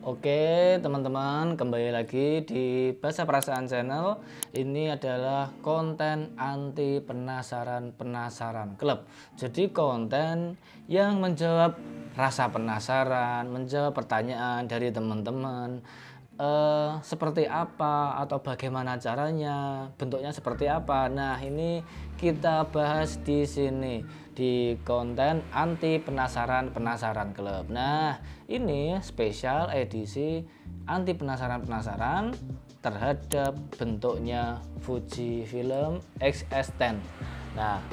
Oke teman-teman, kembali lagi di Bahasa Perasaan Channel. Ini adalah konten anti penasaran klub. Jadi konten yang menjawab rasa penasaran, menjawab pertanyaan dari teman-teman, seperti apa atau bagaimana caranya, bentuknya seperti apa. Nah, ini kita bahas di sini di konten anti penasaran klub. Nah, ini spesial edisi anti penasaran terhadap bentuknya Fujifilm X-S10. Nah,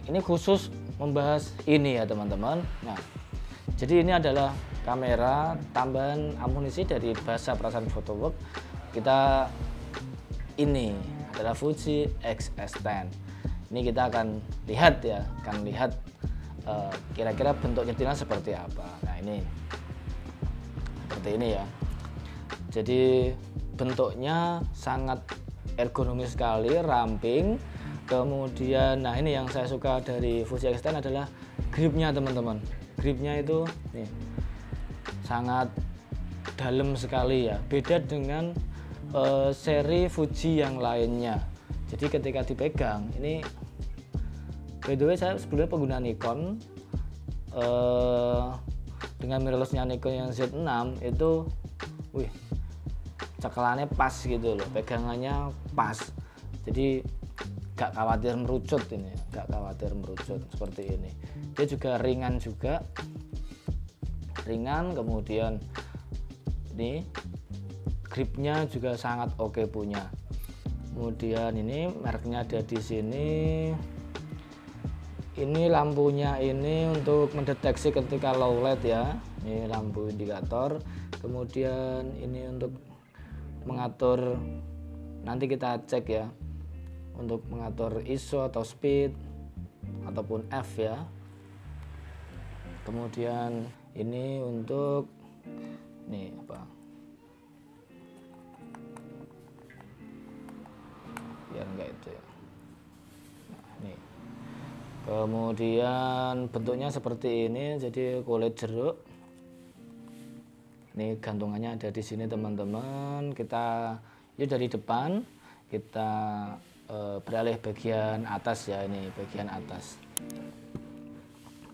ini khusus membahas ini ya teman-teman. Nah, jadi ini adalah kamera tambahan amunisi dari Bahasa Perasaan Photowork. Kita ini adalah Fuji X-S10. Ini kita akan lihat ya, kira-kira bentuk nyetilnya seperti apa. Nah, ini seperti ini ya. Jadi bentuknya sangat ergonomis sekali, ramping. Kemudian, nah ini yang saya suka dari Fuji X-S10 adalah gripnya teman-teman. Gripnya itu nih sangat dalam sekali ya, beda dengan seri Fuji yang lainnya. Jadi ketika dipegang ini, by the way saya sebelumnya pengguna Nikon, dengan mirrorless-nya Nikon yang Z6 itu, cekelannya pas gitu loh, pegangannya pas, jadi gak khawatir merucut ini, gak khawatir merucut seperti ini. Dia juga ringan kemudian ini gripnya juga sangat oke punya. Kemudian ini mereknya ada di sini. Ini lampunya ini untuk mendeteksi ketika low light ya. Ini lampu indikator. Kemudian ini untuk mengatur, nanti kita cek ya, untuk mengatur ISO atau speed ataupun F ya. Kemudian ini untuk nih apa, biar enggak itu ya. Nah, nih kemudian bentuknya seperti ini, jadi kulit jeruk. Ini gantungannya ada di sini teman-teman. Kita yuk dari depan kita beralih bagian atas ya. Ini bagian atas.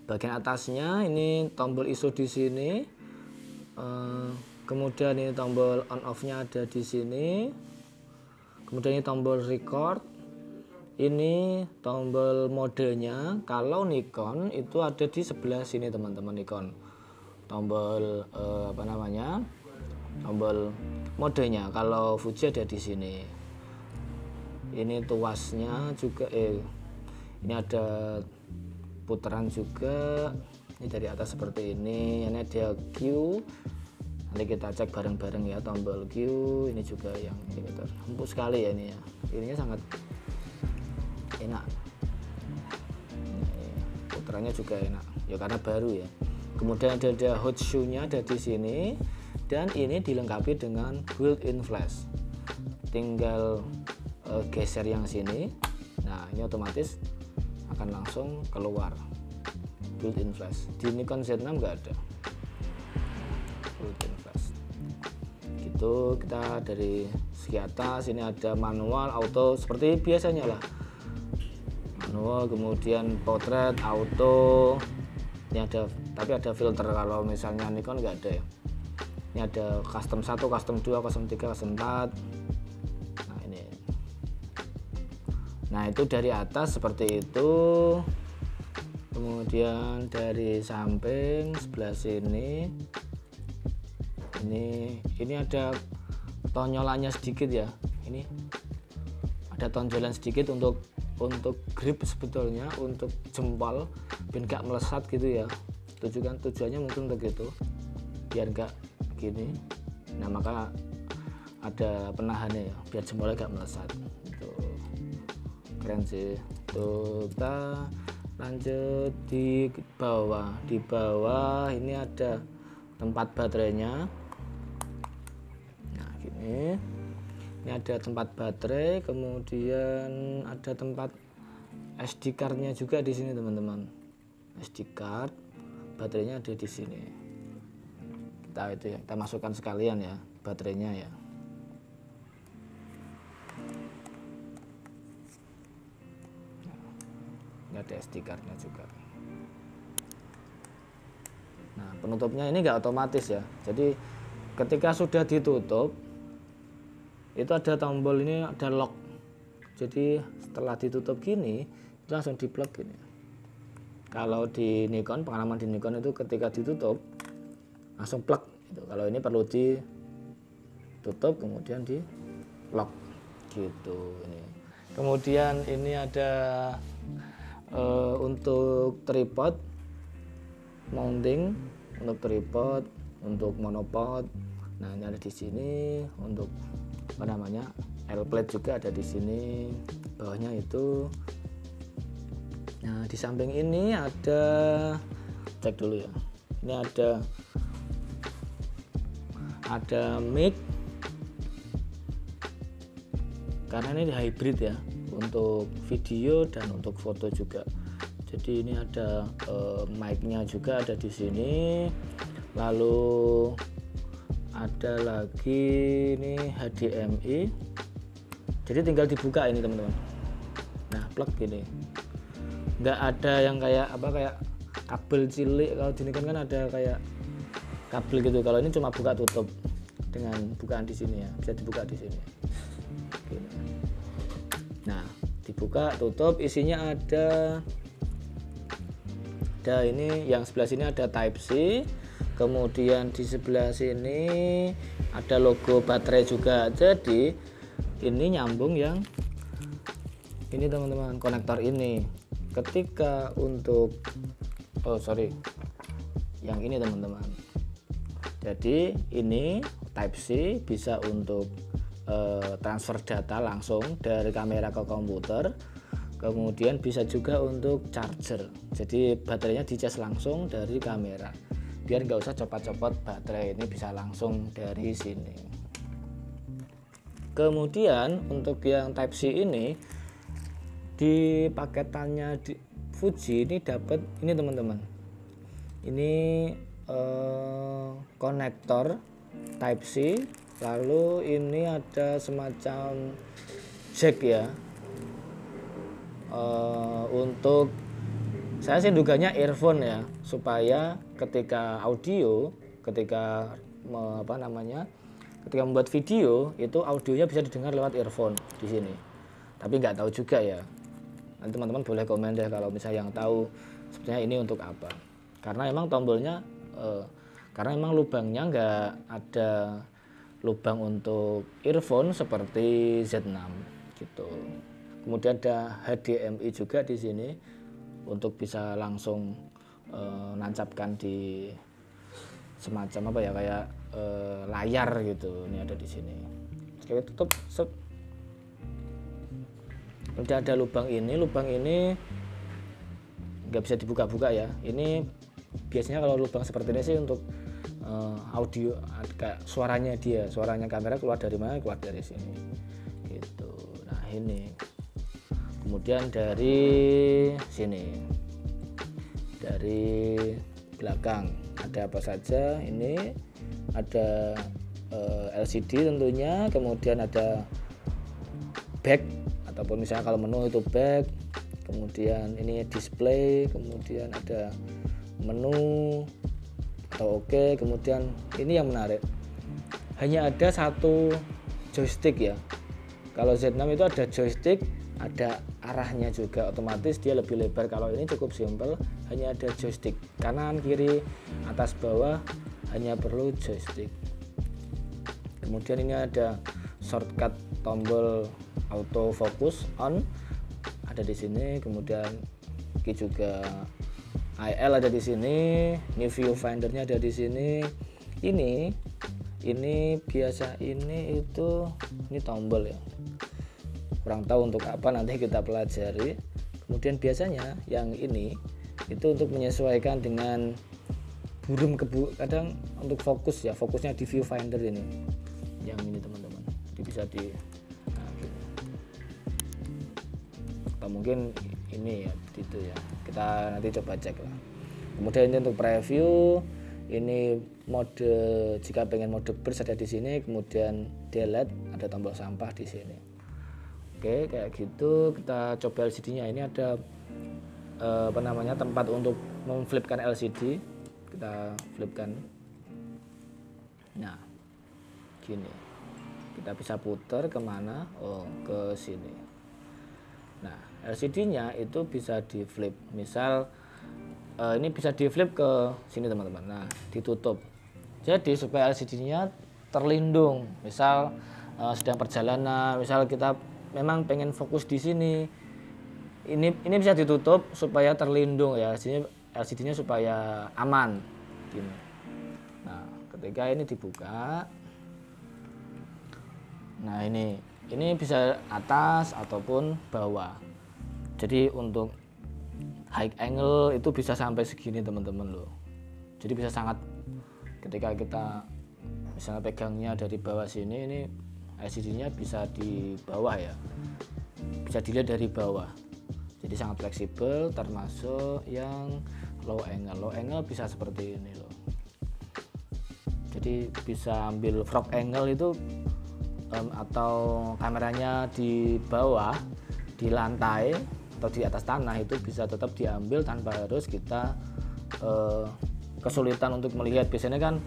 Bagian atasnya ini tombol ISO di sini. Kemudian ini tombol on off-nya ada di sini. Kemudian ini tombol record. Ini tombol modenya. Kalau Nikon itu ada di sebelah sini teman-teman, Nikon. Tombol tombol modenya. Kalau Fuji ada di sini. Ini tuasnya juga, ini ada putaran juga. Ini dari atas seperti ini. Ini ada Q. Nanti kita cek bareng-bareng ya, tombol Q. Ini juga yang indikator. Empuk sekali ya ini ya. Ininya sangat enak. Putarannya juga enak. Ya karena baru ya. Kemudian ada hot shoe-nya ada di sini, dan ini dilengkapi dengan built-in flash. Tinggal geser yang sini. Nah, ini otomatis akan langsung keluar built-in flash. Di Nikon Z6 nggak ada built-in flash. Gitu, kita dari segi atas ini ada manual, auto seperti biasanya lah. Manual, kemudian portrait, auto. Ini ada, tapi ada filter. Kalau misalnya Nikon nggak ada ya. Ini ada custom 1, custom 2, custom 3, custom 4. Nah ini. Nah itu dari atas seperti itu. Kemudian dari samping sebelah sini. Ini ada tonjolannya sedikit ya. Ini ada tonjolan sedikit untuk grip sebetulnya, untuk jempol biar gak melesat gitu ya. Tujuannya mungkin untuk itu, biar gak gini. Nah maka ada penahannya ya, biar jempolnya gak melesat. Itu keren sih. Tuh, kita lanjut di bawah. Di bawah ini ada tempat baterainya. Nah gini. Ini ada tempat baterai, kemudian ada tempat SD card-nya juga di sini teman-teman. SD card, baterainya ada di sini. kita masukkan sekalian ya baterainya ya. Ini ada SD cardnya juga. Nah, penutupnya ini nggak otomatis ya. Jadi ketika sudah ditutup itu ada tombol ini, ada lock. Jadi setelah ditutup gini itu langsung di plug gini. Kalau di Nikon, pengalaman di Nikon itu ketika ditutup langsung plug gitu. Kalau ini perlu ditutup kemudian di lock gitu ini. Kemudian ini ada untuk tripod mounting, untuk tripod, untuk monopod. Nah, ini ada di sini untuk apa namanya? L plate juga ada di sini. Bawahnya itu. Nah, di samping ini ada, cek dulu ya. Ini ada mic. Karena ini hybrid ya, untuk video dan untuk foto juga. Jadi ini ada mic-nya juga ada di sini. Lalu ada lagi ini HDMI. Jadi tinggal dibuka ini teman-teman. Nah, plug gini. Nggak ada yang kayak kabel cilik. Kalau di Nikon kan ada kayak kabel gitu. Kalau ini cuma buka tutup dengan bukaan di sini ya. Bisa dibuka di sini. Gini. Nah, dibuka tutup, isinya ada ini, yang sebelah sini ada Type C, kemudian di sebelah sini ada logo baterai juga. Jadi ini nyambung yang ini teman-teman, konektor ini. Ketika untuk yang ini teman-teman. Jadi ini Type C bisa untuk transfer data langsung dari kamera ke komputer. Kemudian bisa juga untuk charger. Jadi baterainya dicas langsung dari kamera. Biar nggak usah copot-copot baterai, ini bisa langsung dari sini. Kemudian untuk yang Type C ini di paketannya di Fuji ini dapat ini teman-teman. Ini konektor Type C. Lalu ini ada semacam jack ya. Untuk saya sih duganya earphone ya, supaya ketika audio, ketika membuat video itu audionya bisa didengar lewat earphone di sini. Tapi nggak tahu juga ya. Nanti teman-teman boleh komen deh kalau misalnya yang tahu sebenarnya ini untuk apa. Karena emang tombolnya, karena emang lubangnya nggak ada lubang untuk earphone seperti Z6 gitu. Kemudian ada HDMI juga di sini untuk bisa langsung nancapkan di semacam kayak layar gitu. Ini ada di sini. Kita tutup. Kemudian ada lubang ini nggak bisa dibuka-buka ya. Ini biasanya kalau lubang seperti ini sih untuk audio, kayak suaranya kamera keluar dari mana? Keluar dari sini. Gitu. Nah ini. Kemudian dari sini, dari belakang ada apa saja? Ini ada LCD tentunya, kemudian ada back ataupun misalnya kalau menu itu back, kemudian ini display, kemudian ada menu atau oke, kemudian ini yang menarik, hanya ada satu joystick ya. Kalau Z6 itu ada joystick, ada arahnya juga, otomatis dia lebih lebar. Kalau ini cukup simpel, hanya ada joystick kanan kiri atas bawah, hanya perlu joystick. Kemudian ini ada shortcut tombol auto focus on ada di sini, kemudian ini juga IL ada di sini, ini viewfindernya ada di sini. Ini biasa ini tombol ya. Kurang tahu untuk apa, nanti kita pelajari. Kemudian biasanya yang ini itu untuk menyesuaikan dengan burung kadang untuk fokus ya, fokusnya di viewfinder ini. Yang ini teman-teman. Jadi bisa atau mungkin ini ya gitu ya. Kita nanti coba cek lah. Kemudian ini untuk preview, Ini mode, jika pengen mode burst ada di sini, kemudian delete ada tombol sampah di sini. Oke, kayak gitu. Kita coba LCD-nya. Ini ada tempat untuk memflipkan LCD. Kita flipkan. Nah, gini. Kita bisa putar kemana? Oh, ke sini. Nah, LCD-nya itu bisa di flip. Misal ini bisa di flip ke sini teman-teman. Nah, ditutup. Jadi supaya LCD-nya terlindung. Misal sedang perjalanan, misal kita memang pengen fokus di sini. Ini bisa ditutup supaya terlindung ya. LCD-nya supaya aman. Gini. Nah, ketika ini dibuka, nah ini bisa atas ataupun bawah. Jadi untuk high angle itu bisa sampai segini teman-teman loh. Jadi bisa sangat, ketika kita misalnya pegangnya dari bawah sini, ini LCD-nya bisa di bawah ya, bisa dilihat dari bawah. Jadi sangat fleksibel, termasuk yang low angle bisa seperti ini loh. Jadi bisa ambil frog angle itu atau kameranya di bawah, di lantai atau di atas tanah, itu bisa tetap diambil tanpa harus kita kesulitan untuk melihat. Biasanya kan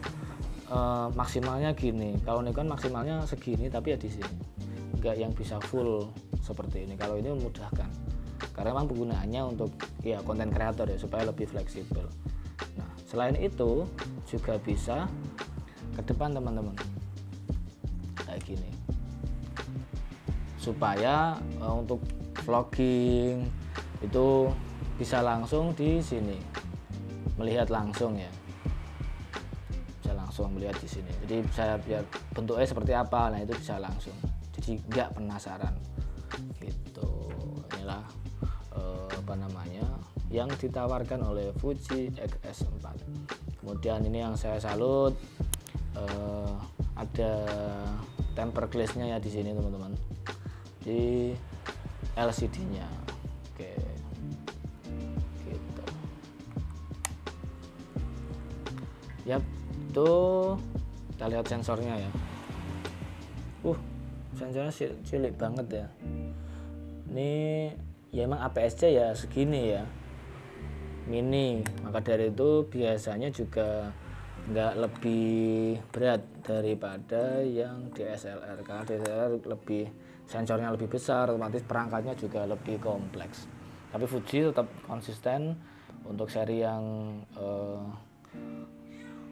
maksimalnya gini, kalau Nikon maksimalnya segini, tapi ya di sini enggak yang bisa full seperti ini. Kalau ini memudahkan karena memang penggunaannya untuk ya konten kreator ya, supaya lebih fleksibel. Nah, selain itu juga bisa ke depan teman-teman kayak gini, supaya untuk vlogging itu bisa langsung di sini, melihat langsung ya, bisa langsung melihat di sini. Jadi saya biar bentuknya seperti apa, nah itu bisa langsung, jadi nggak penasaran gitu. Inilah yang ditawarkan oleh Fuji X-S4. Kemudian ini yang saya salut, ada temper glass-nya ya di sini teman-teman, di LCD-nya. Oke, gitu. Yap, itu kita lihat sensornya ya. Sensornya cilik banget ya. Ini ya emang APS-C ya segini ya, mini. Maka dari itu biasanya juga nggak lebih berat daripada yang DSLR, karena DSLR lebih, sensornya lebih besar, otomatis perangkatnya juga lebih kompleks. Tapi Fuji tetap konsisten untuk seri yang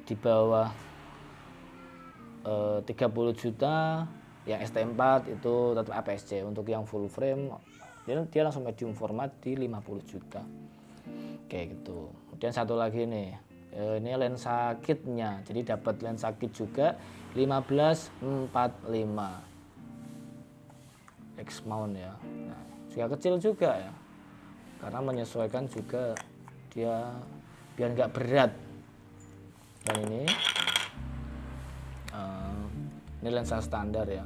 di bawah 30 juta, yang ST4 itu tetap APS-C. Untuk yang full frame dia langsung medium format di 50 juta kayak gitu. Kemudian satu lagi nih, ini lensa kitnya, jadi dapat lensa kit juga 15-45 X mount ya. Nah, juga kecil juga ya, karena menyesuaikan juga dia biar nggak berat. Dan ini lensa standar ya,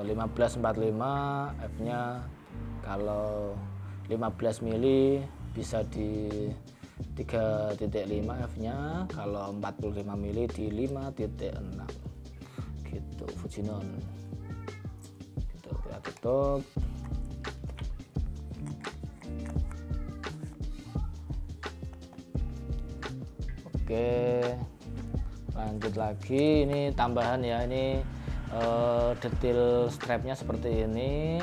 15-45 f-nya. Kalau 15 mili bisa di 3.5 f-nya, kalau 45 mili di 5.6 gitu. Fujinon gitu. Kita tutup. Oke, lanjut lagi. Ini tambahan ya, ini detail strapnya seperti ini,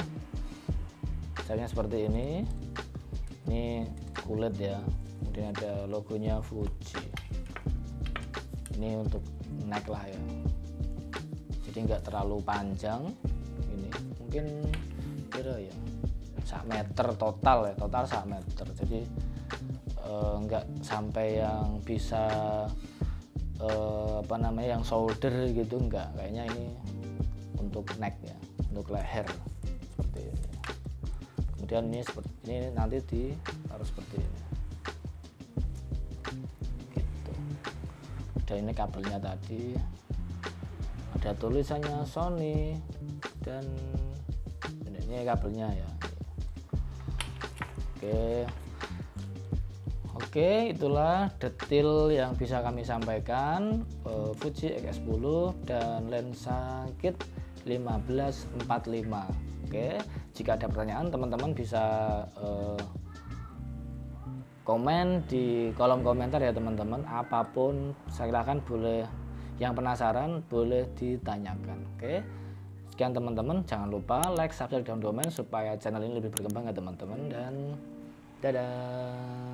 strapnya seperti ini kulit ya. Kemudian ada logonya Fuji, ini untuk neck lah ya, jadi nggak terlalu panjang. Ini mungkin kira ya 1 meter total ya, total 1 meter, jadi nggak sampai yang bisa yang shoulder gitu, enggak. Kayaknya ini untuk neck ya, untuk leher seperti ini. Kemudian ini seperti ini, nanti ditaruh seperti ini gitu. Dan ini kabelnya tadi ada tulisannya Sony, dan ini kabelnya ya. Oke, itulah detail yang bisa kami sampaikan Fuji X10 dan lensa kit 1545. Oke, jika ada pertanyaan teman-teman bisa komen di kolom komentar ya teman-teman. Apapun silakan, boleh yang penasaran boleh ditanyakan. Oke, sekian teman-teman, jangan lupa like, subscribe, dan komen supaya channel ini lebih berkembang ya teman-teman, dan dadah.